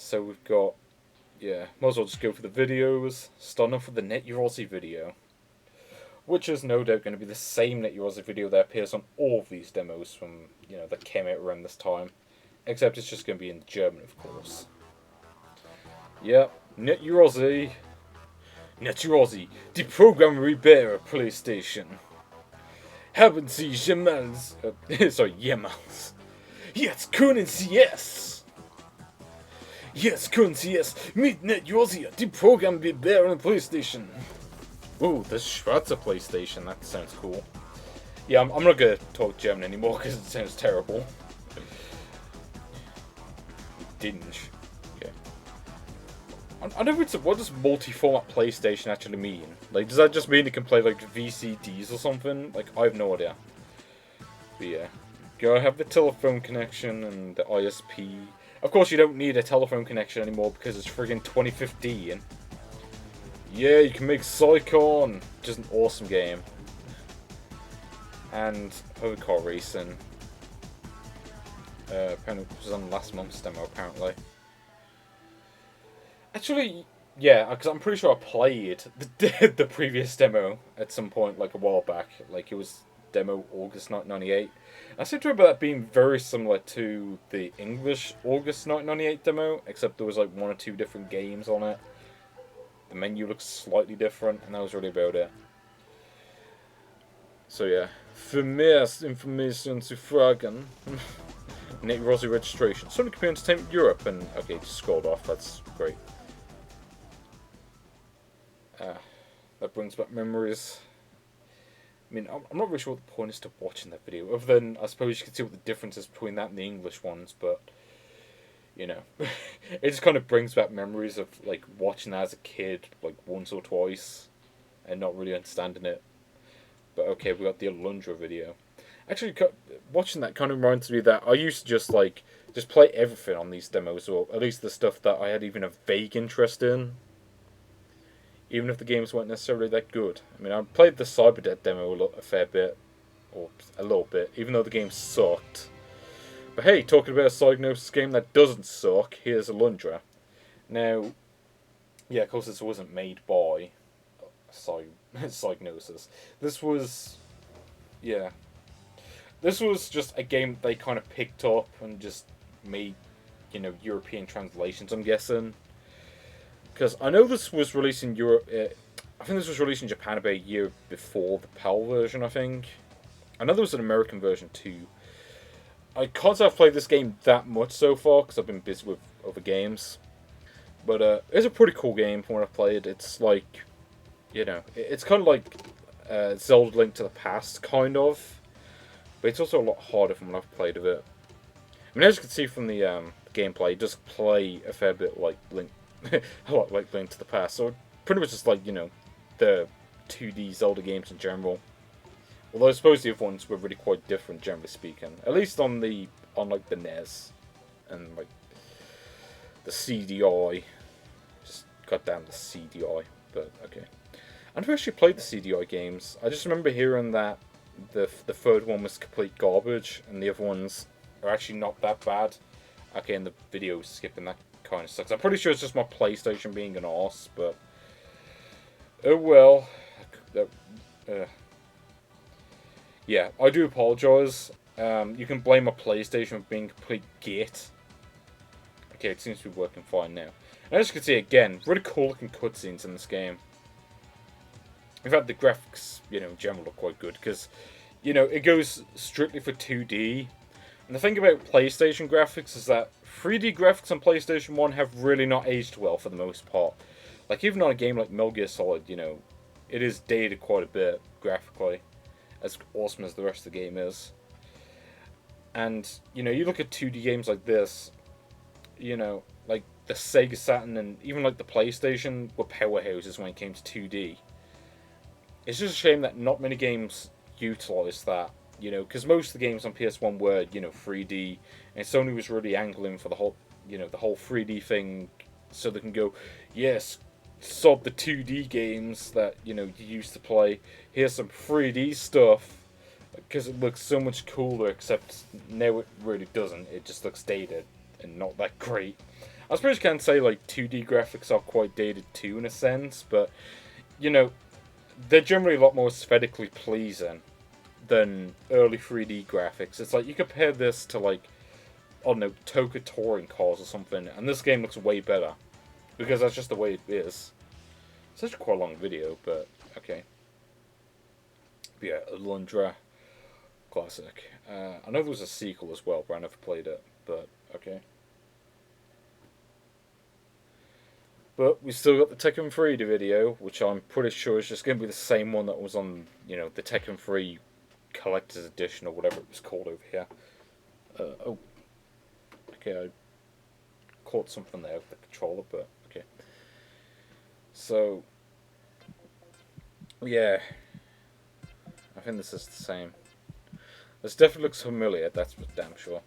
So we've got, yeah, might as well just go for the videos. Starting off with the Net Yaroze video, which is no doubt going to be the same Net Yaroze video that appears on all of these demos from, that came out around this time. Except it's just going to be in German, of course. Yep, Net Yaroze. Net Yaroze, die Programmierbare PlayStation. Haben Sie jemals... sorry, jemals. Jetzt können Sie es. Jetzt können Sie es mit Net Yaroze, die Programmierbare PlayStation. Ooh, the schwarze PlayStation, that sounds cool. Yeah, I'm not going to talk German anymore because it sounds terrible. Dinge. Okay. I don't know what does multi-format PlayStation actually mean? Like, does that just mean it can play, like, VCDs or something? Like, I have no idea. But yeah. Gotta have the telephone connection and the ISP. Of course, you don't need a telephone connection anymore because it's friggin' 2015. Yeah, you can make Psychon, which is an awesome game. And car racing. Apparently, it was on last month's demo, apparently. Actually, yeah, because I'm pretty sure I played the previous demo at some point, like a while back. Like, it was demo August 1998. I seem to remember that being very similar to the English August 1998 demo, except there was like one or two different games on it. The menu looks slightly different, and that was really about it. So yeah, für mehr information zu fragen, Net Yaroze registration, Sonic Computer Entertainment Europe, and okay, just scrolled off. That's great. That brings back memories. I mean, I'm not really sure what the point is to watching that video, other than I suppose you can see what the difference is between that and the English ones, but it just kind of brings back memories of like watching that as a kid, like once or twice, and not really understanding it. But okay, we got the Alundra video. Actually, watching that kind of reminds me that I used to just play everything on these demos, or at least the stuff that I had even a vague interest in. Even if the games weren't necessarily that good. I mean, I played the Cyberdead demo a fair bit, or a little bit, even though the game sucked. But hey, talking about a Psygnosis game that doesn't suck, here's Alundra. Now, yeah, of course this wasn't made by Psygnosis. This was just a game they kind of picked up and just made, European translations, I'm guessing. Because I know this was released in Europe. I think this was released in Japan about a year before the PAL version, I think. I know there was an American version too. I can't say I've played this game that much so far because I've been busy with other games. But it's a pretty cool game from what I've played. It's like, it's kind of like Zelda Link to the Past, kind of. But it's also a lot harder from what I've played of it. I mean, as you can see from the gameplay, it does play a fair bit like Link. A lot like Link to the Past, so pretty much just like, the 2D Zelda games in general. Although I suppose the other ones were really quite different, generally speaking. At least on the NES and like the CDI. Just got down the CDI, but okay. I never actually played the CDI games. I just remember hearing that the third one was complete garbage, and the other ones are actually not that bad. Okay, and the video skipping that kind of sucks. I'm pretty sure it's just my PlayStation being an arse, but oh well. Yeah, I do apologise. You can blame my PlayStation for being complete git. Okay, it seems to be working fine now. And as you can see, again, really cool looking cutscenes in this game. In fact, the graphics, in general look quite good, because, it goes strictly for 2D. And the thing about PlayStation graphics is that 3D graphics on PlayStation 1 have really not aged well for the most part. Like, even on a game like Metal Gear Solid, it is dated quite a bit graphically, as awesome as the rest of the game is. And, you look at 2D games like this, like the Sega Saturn and even like the PlayStation were powerhouses when it came to 2D. It's just a shame that not many games utilize that. Because most of the games on PS1 were, 3D, and Sony was really angling for the whole 3D thing, so they can go, yes, sod the 2D games that, you used to play, here's some 3D stuff, because it looks so much cooler, except now it really doesn't, it just looks dated, and not that great. I suppose you can say like 2D graphics are quite dated too in a sense, but you know, they're generally a lot more aesthetically pleasing than early 3D graphics. It's like you compare this to like, I don't know, Toka touring cars or something, and this game looks way better because that's just the way it is. It's actually quite a long video, but okay. But yeah, Alundra, classic. I know there was a sequel as well, but I never played it. But okay. But we still got the Tekken 3 video, which I'm pretty sure is just going to be the same one that was on, you know, the Tekken 3 Collector's Edition or whatever it was called over here. Oh, okay, I caught something there with the controller, but okay. So, yeah, I think this is the same. This definitely looks familiar, that's for damn sure.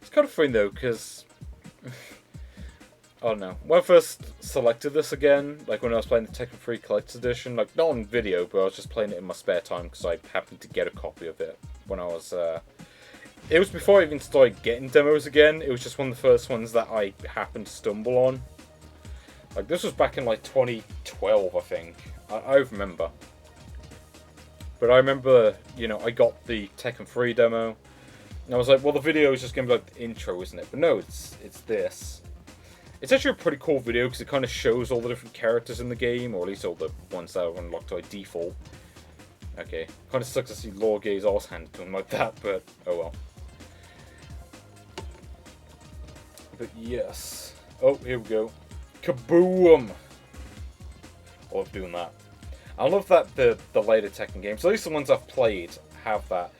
It's kind of funny though, because oh no. When I first selected this again, like when I was playing the Tekken 3 Collector's Edition, like not on video, but I was just playing it in my spare time because I happened to get a copy of it when I was, it was before I even started getting demos again. It was just one of the first ones that I happened to stumble on. Like this was back in like 2012, I think. I remember. But I remember, you know, I got the Tekken 3 demo, and I was like, well, the video is just going to be like the intro, isn't it? But no, it's this. It's actually a pretty cool video because it kind of shows all the different characters in the game, or at least all the ones that are unlocked by default. Okay, kind of sucks to see Lorgay's arse handed to him like that, but oh well. But yes. Oh, here we go. Kaboom! I love doing that. I love that the later Tekken games, at least the ones I've played, have that.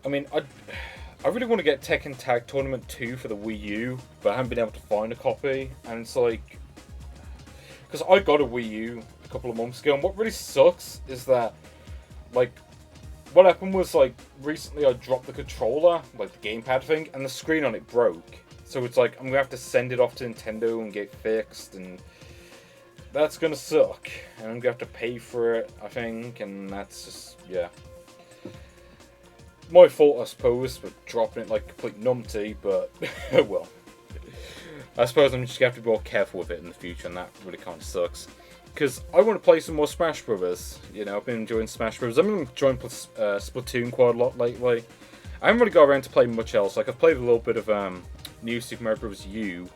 I mean, I really want to get Tekken Tag Tournament 2 for the Wii U, but I haven't been able to find a copy, and it's like, because I got a Wii U a couple of months ago, and what really sucks is that, like, what happened was, like, recently I dropped the controller, like the gamepad thing, and the screen on it broke. So it's like, I'm going to have to send it off to Nintendo and get fixed, and that's going to suck. And I'm going to have to pay for it, I think, and that's just, yeah. My fault, I suppose, for dropping it like a complete numpty, but oh well. I suppose I'm just going to have to be more careful with it in the future, and that really kind of sucks. Because I want to play some more Smash Brothers. You know, I've been enjoying Smash Brothers. I've been enjoying Splatoon quite a lot lately. I haven't really got around to playing much else. Like, I've played a little bit of New Super Mario Bros. U.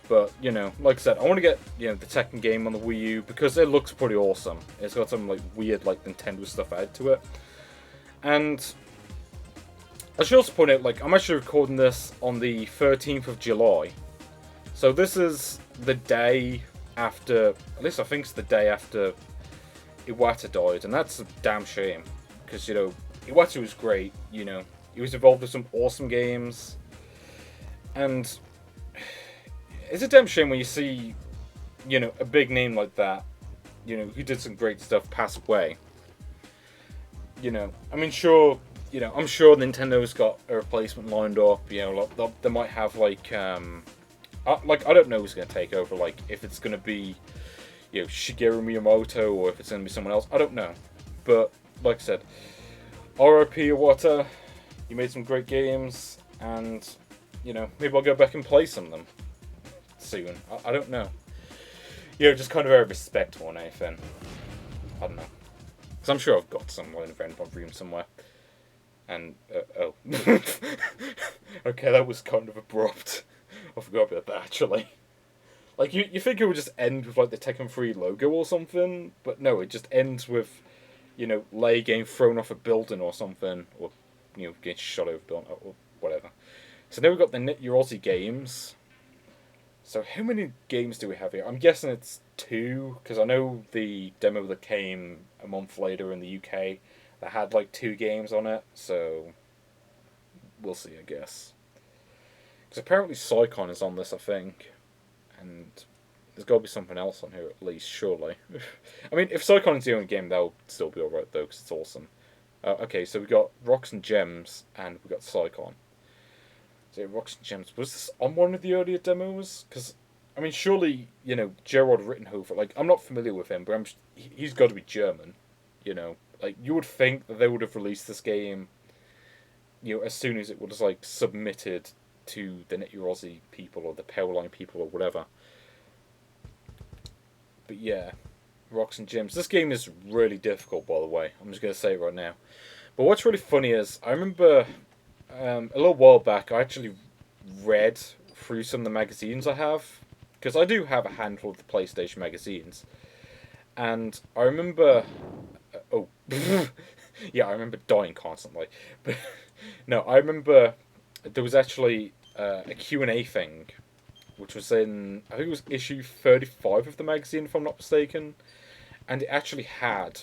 But, you know, like I said, I want to get, you know, the Tekken game on the Wii U because it looks pretty awesome. It's got some, like, weird, like, Nintendo stuff added to it. And I should also point out, like, I'm actually recording this on the 13th of July. So this is the day after, at least I think it's the day after Iwata died. And that's a damn shame. Because, you know, Iwata was great, you know. He was involved with some awesome games. And it's a damn shame when you see, you know, a big name like that, you know, who did some great stuff pass away. You know, I mean, sure, you know, I'm sure Nintendo's got a replacement lined up. You know, like, they might have like I don't know who's going to take over. Like, if it's going to be, you know, Shigeru Miyamoto or if it's going to be someone else. I don't know. But like I said, R.I.P. Iwata. You made some great games, and you know, maybe I'll go back and play some of them soon. I don't know. You know, just kind of very respectful and anything. I don't know. Because I'm sure I've got some in a random room somewhere. And, oh. Okay, that was kind of abrupt. I forgot about that, actually. Like, you think it would just end with, like, the Tekken 3 logo or something, but no, it just ends with, you know, Lei getting thrown off a building or something, or, you know, getting shot over a building, or whatever. So now we've got the Net Yaroze games. So how many games do we have here? I'm guessing it's 2, because I know the demo that came a month later in the UK that had like 2 games on it, so we'll see, I guess. Because apparently Psychon is on this, I think, and there's got to be something else on here at least, surely. I mean, if Psychon is the only game, that'll still be alright though, because it's awesome. Okay, so we got Rocks and Gems, and we got Psychon. So Rocks and Gems, was this on one of the earlier demos? Because, I mean, surely, you know, Gerard Rittenhofer, like, I'm not familiar with him, but he's got to be German, you know. Like, you would think that they would have released this game, you know, as soon as it was, like, submitted to the Net Yaroze people or the Powerline people or whatever. But yeah, Rocks and Gems. This game is really difficult, by the way. I'm just going to say it right now. But what's really funny is, I remember a little while back, I actually read through some of the magazines I have. Because I do have a handful of the PlayStation magazines. And I remember... oh. Yeah, I remember dying constantly. But no, I remember there was actually a Q&A thing, which was in, I think it was issue 35 of the magazine, if I'm not mistaken. And it actually had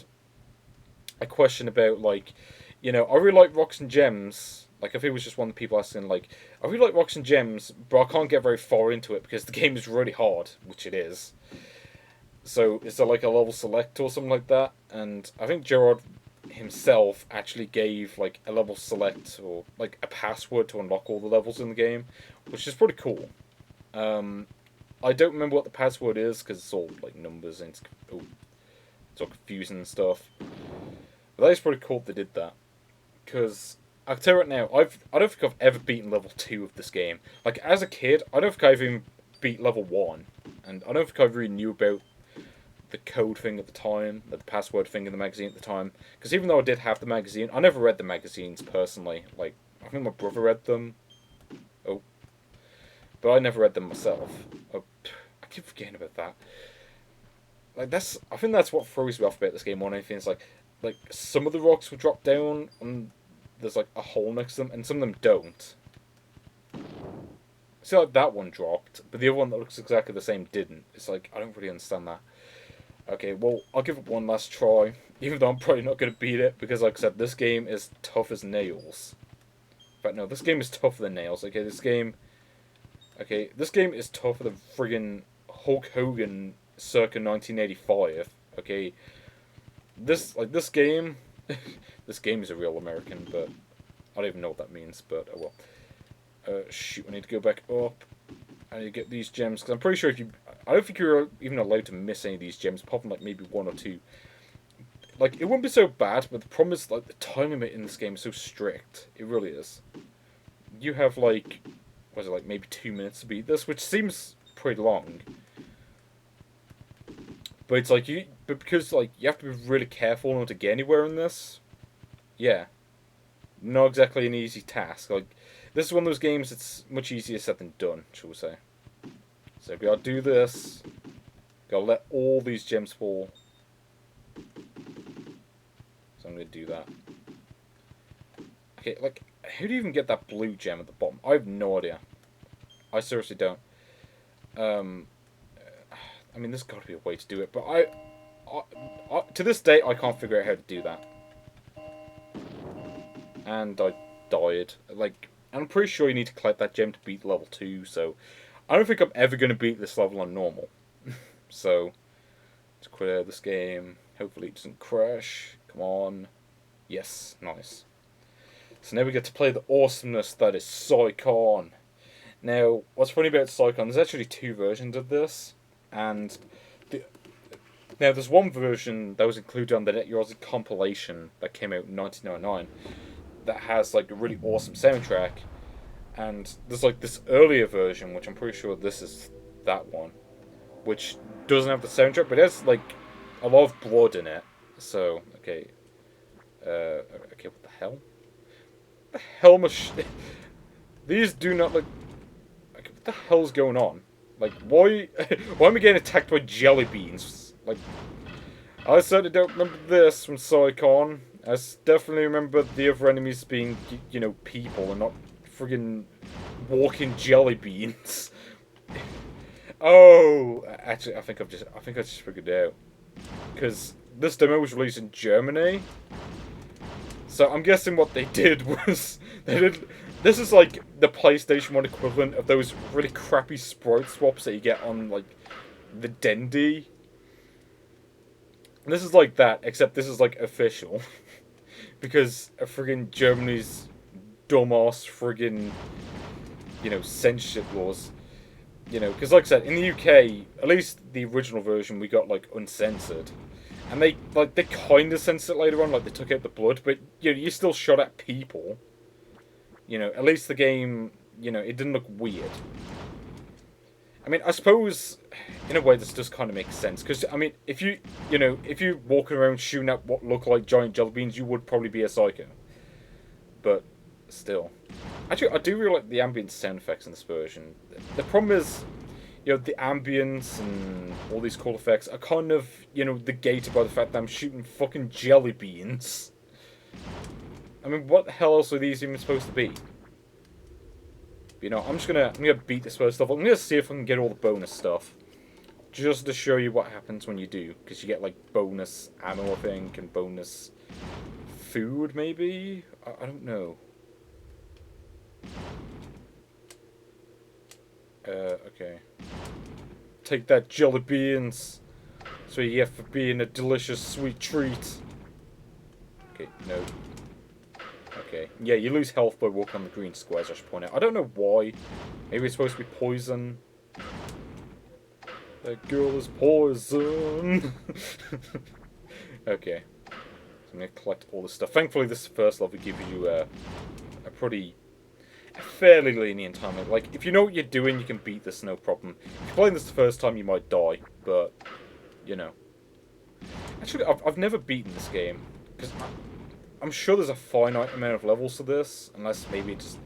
a question about, like, you know, I really like Rocks and Gems. Like, I think it was just one of the people asking, like, I really like Rocks and Gems, but I can't get very far into it because the game is really hard, which it is. So, is there, like, a level select or something like that? And I think Gerard himself actually gave, like, a level select or, like, a password to unlock all the levels in the game, which is pretty cool. I don't remember what the password is because it's all, like, numbers and it's all confusing and stuff. But that is pretty cool they did that. Because, I'll tell you right now, I don't think I've ever beaten level 2 of this game. Like, as a kid, I don't think I've even beat level 1. And I don't think I really knew about the code thing at the time, the password thing in the magazine at the time. Because even though I did have the magazine, I never read the magazines personally. Like, I think my brother read them. Oh. But I never read them myself. Oh, I keep forgetting about that. Like, I think that's what throws me off about this game more than anything. It's like some of the rocks will drop down and there's like a hole next to them, and some of them don't. See, like that one dropped, but the other one that looks exactly the same didn't. It's like, I don't really understand that. Okay, well, I'll give it one last try, even though I'm probably not going to beat it, because like I said, this game is tough as nails. But no, this game is tougher than nails. Okay, this game is tougher than friggin' Hulk Hogan circa 1985. Okay, this game, this game is a real American, but I don't even know what that means. But oh well. Shoot, I need to go back up. I need to get these gems because I'm pretty sure I don't think you're even allowed to miss any of these gems, apart from like maybe one or two. Like, it wouldn't be so bad, but the problem is like the time limit in this game is so strict. It really is. You have like, what is it, like maybe 2 minutes to beat this, which seems pretty long. But it's like but because like you have to be really careful not to get anywhere in this. Yeah, not exactly an easy task. Like, this is one of those games that's much easier said than done, shall we say. So we gotta do this. Gotta let all these gems fall. So I'm gonna do that. Okay, like, how do you even get that blue gem at the bottom? I have no idea. I seriously don't. I mean, there's gotta be a way to do it, but I to this day, I can't figure out how to do that. And I died. Like, I'm pretty sure you need to collect that gem to beat level 2, so I don't think I'm ever going to beat this level on normal. So, let's quit out of this game. Hopefully it doesn't crash. Come on. Yes, nice. So now we get to play the awesomeness that is Psychon. Now, what's funny about Psychon, there's actually 2 versions of this, and now there's one version that was included on the Net Yaroze compilation that came out in 1999 that has like a really awesome soundtrack, and there's like this earlier version, which I'm pretty sure this is that one, which doesn't have the soundtrack, but it has like a lot of blood in it. So, okay. Okay, what the hell? What the hell these do not look... Okay, what the hell's going on? Like, why am I getting attacked by jelly beans? Like, I certainly don't remember this from Psychon. I definitely remember the other enemies being, you know, people and not friggin' walking jelly beans. Oh, actually, I think I just figured it out. Because this demo was released in Germany. So I'm guessing what they did was this is like the PlayStation 1 equivalent of those really crappy sprite swaps that you get on like the Dendy. This is like that, except this is like official. Because friggin' Germany's dumbass friggin', you know, censorship laws. You know, because like I said, in the UK, at least the original version, we got like uncensored. And they kind of censored it later on, like they took out the blood, but you know, you still shot at people. You know, at least the game you know, it didn't look weird. I mean, I suppose, in a way, this does kind of make sense. Because, I mean, if you're walking around shooting at what look like giant jelly beans, you would probably be a psycho. But, still. Actually, I do really like the ambient sound effects in this version. The problem is, you know, the ambience and all these cool effects are kind of, you know, negated by the fact that I'm shooting fucking jelly beans. I mean, what the hell else are these even supposed to be? You know, I'm gonna beat this first off. I'm gonna see if I can get all the bonus stuff, just to show you what happens when you do, because you get like bonus ammo, I think, and bonus food, maybe. I don't know. Okay. Take that, jelly beans. So you get for being a delicious sweet treat. Okay, no. Okay. Yeah, you lose health by walking on the green squares, I should point out. I don't know why. Maybe it's supposed to be poison. That girl is poison. Okay. So I'm going to collect all this stuff. Thankfully, this first level gives you a fairly lenient time. Like, if you know what you're doing, you can beat this, no problem. If you're playing this the first time, you might die. But, you know. Actually, I've never beaten this game. Because I'm sure there's a finite amount of levels to this, unless maybe it just,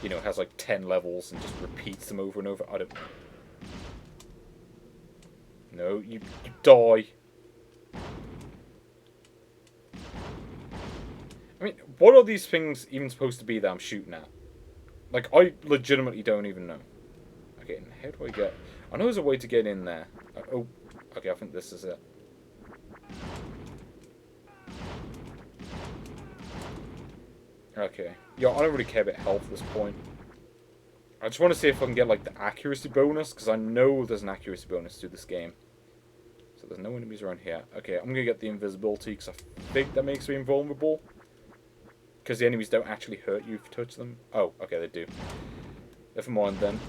you know, has like 10 levels and just repeats them over and over. I don't know. No, you die. I mean, what are these things even supposed to be that I'm shooting at? Like, I legitimately don't even know. Okay, and how do I get... I know there's a way to get in there. Oh, okay, I think this is it. Okay. Yeah, I don't really care about health at this point. I just want to see if I can get, like, the accuracy bonus, because I know there's an accuracy bonus to this game. So there's no enemies around here. Okay, I'm going to get the invisibility, because I think that makes me invulnerable. Because the enemies don't actually hurt you if you touch them. Oh, okay, they do. Never mind, then.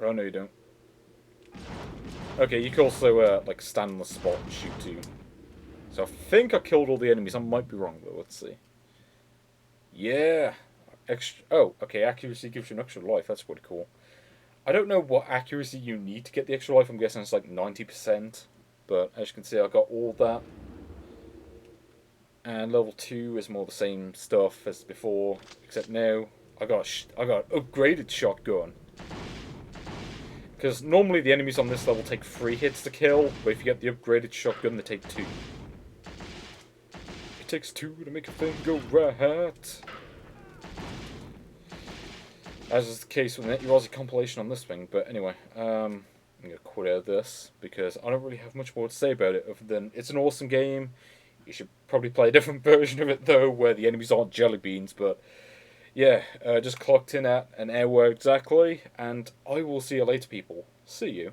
Oh, no, you don't. Okay, you can also, like, stand on the spot and shoot too. So I think I killed all the enemies. I might be wrong, though. Let's see. Yeah. Oh, okay, accuracy gives you an extra life. That's pretty cool. I don't know what accuracy you need to get the extra life. I'm guessing it's like 90%. But as you can see, I got all that. And level 2 is more the same stuff as before. Except now, I got an upgraded shotgun. Because normally the enemies on this level take 3 hits to kill. But if you get the upgraded shotgun, they take 2. It takes 2 to make a thing go right. As is the case with the Net Yaroze compilation on this thing. But anyway, I'm going to quit out of this. Because I don't really have much more to say about it. Other than, it's an awesome game. You should probably play a different version of it, though, where the enemies aren't jelly beans. But, yeah, just clocked in at an hour exactly. And I will see you later, people. See you.